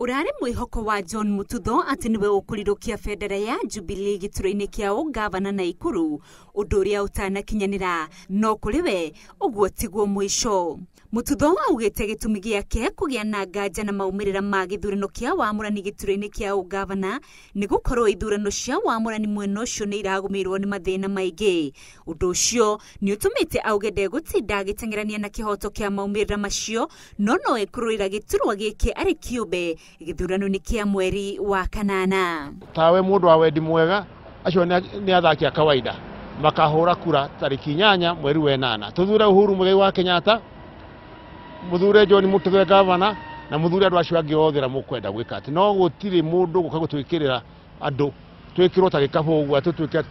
Urare mwihoko wa John Mututho ati niwe ukurirukia federa ya Jubilee gituro-ini kiao gavana Naikuru undu uria utanakinyanira no kuriwe uguo tiguo mwisho. Mututho augite gitumi giake kugia na nganja na maumirira ma githurano kia wamurani gituro-ini kiao gavana ni gukorwo ithurano cia wamurani mwena ucio ni iragumirwo ni mathina maingi. Undu ucio ni utumite auge ndegutinda agitengerania na kihoto kia maumirira macio no ikururira giturwa giki ari kiumbe githurano ni kia mweri wa kanana. Tawe mundu wa wendi mwega acio ni athaki a kawaida makahura kura tariki 8 mweri wa 8 tuthure Uhuru Muigai wa Kenyatta muthure John Mututho gavana na muthure andu acio angi othera mukwenda gwika ati no gutiri mundu guka gutwikirira andu twikirwo ta gikabu uguo tutwike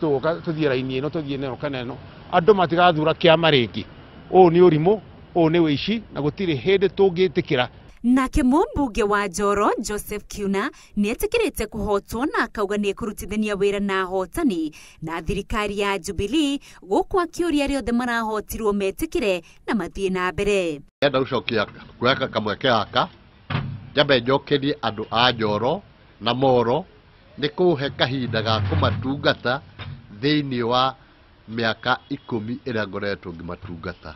tuthie raini ino tuthie neno kaneno andu matigathura kiama ringi u ni urimu u ni wici na gutiri hindi tungitikira. Nake mumbunge wa Njoro Joseph Kiuna ni etikirite kuhotwo na akauga ni kurutithania wira na hotani na thirikari ya Jubilee guku akiuria riothe marahotirwo metikire na mathie na mbere. Enda ucokia kweka kamweke aka jabe njokeri andu a Njoro na Moro ni kuhe kahinda ga kumatungata thiini wa miaka 10 ira ngoretwo ngimatungata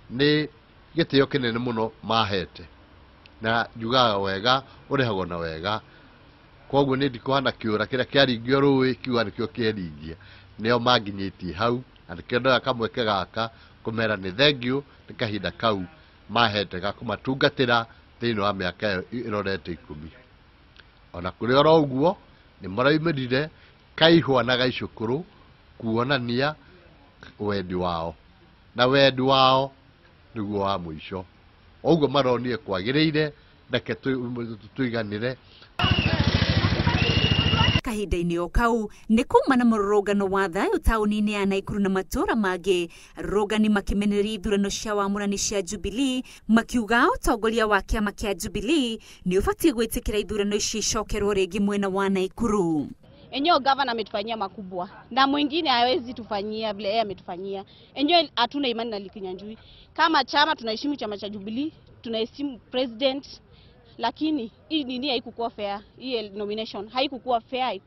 ni gitio kinene muno mahete na njugaga wega urihagwo na wega koguo ni ndikuhana kiura kiria kiaringio ruwi kiuga nikio kieringia nio manginyitie hau na kendo kamweke gaka kumera ni thank you ni kahinda kau mahete ga kumatungatira thiini wa miaka irorete 10 ona kuri oro uguo ni maraimirire kaihwa na gaicukuru kuonania wendi wao na wendi wao niguo wa mwisho oguo maronie kwagiriire ndeke tuiganire. Kahinda-ini o kau ni kuma na mururungano wa thayu tauni-ini ya Naikuru na matura mangi rugani makimenereria ithurano cia wamurani cia Jubilee makiuga utongoria wa kiama kia Jubilee ni ubatie gwitikira ithurano ici icokerwo ringi mwena wa Naikuru. Enyewe gavana ametufanyia makubwa na mwingine hawezi tufanyia vile yeye ametufanyia. Enyewe hatuna imani na Kinyanjui. Kama chama tunaheshimu chama cha Jubilee, tunaheshimu president, lakini hii nini haikuwa fair. Hii nomination haikuwa fair.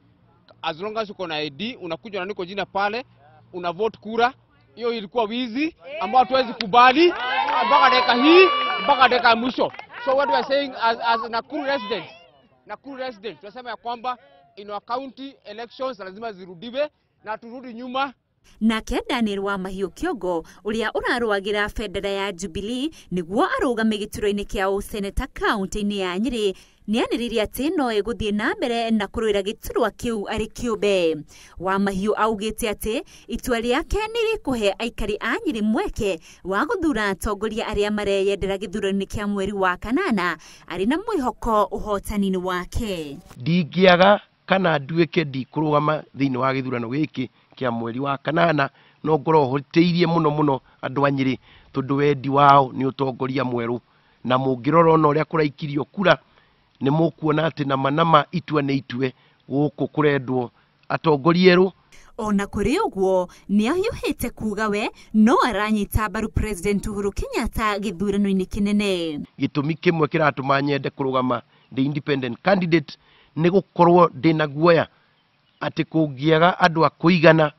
As long as uko na ID unakuja na niko jina pale una vote kura, hiyo ilikuwa wizi ambao hatuwezi kubali mpaka dakika hii mpaka dakika mwisho. So what we are saying as Nakuru residents tunasema ya kwamba in our county elections lazima zirudiwe na turudi nyuma. Nake Daniel wa Mahiu Kiongo uria uraruagira federa ya Jubilee niguo arugame gituro-ini kia seneta county-ini ya Nyeri ni aniriria ati no iguthie na mbere na kuruira giturwa kiu ari kiumbe. Wa Mahiu augite ati itua riake ni rikuhe aikari a Nyeri mweke wa guthura atongoria aria mareyendera githurano-ini kia mweri wa kanana ari na mwihoko uhotani-ini wake. Ndingiaga kana nduike ndikurugama thiini wa githurano giki kia mweri wa kanana no ngoro hoteirie muno andu a Nyeri tondu wendi wao ni utongoria mweru na mungirora no ria kuraikirio kura ni mukuona ati na manama itua ni itue guku kurendwo atongoria eru. Ona kuri uguo ni ahiuhite kuga we no aranyita baru president Uhuru Kenyatta githurano-ini kinene. Gitumi kimwe kiratuma nyende kurugama the independent candidate ni gukorwo ndina guoya ati kungiaga andu a kuigana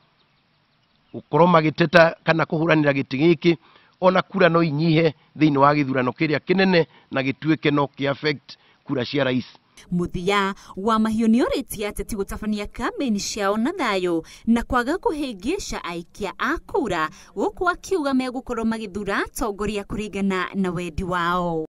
gukorwo magiteta kana kuhuranira giti giki ona kura no inyihe thiini wa githurano kiria kinene na gituike no ki affect kura cia rais. Muthia wa Mahiu ni oritie ateti gutabania kambeni ciao na thayu na kwaga kuhingisha aikia a kura guku akiuga megukorwo magithura atongoria kuringana na wendi wao.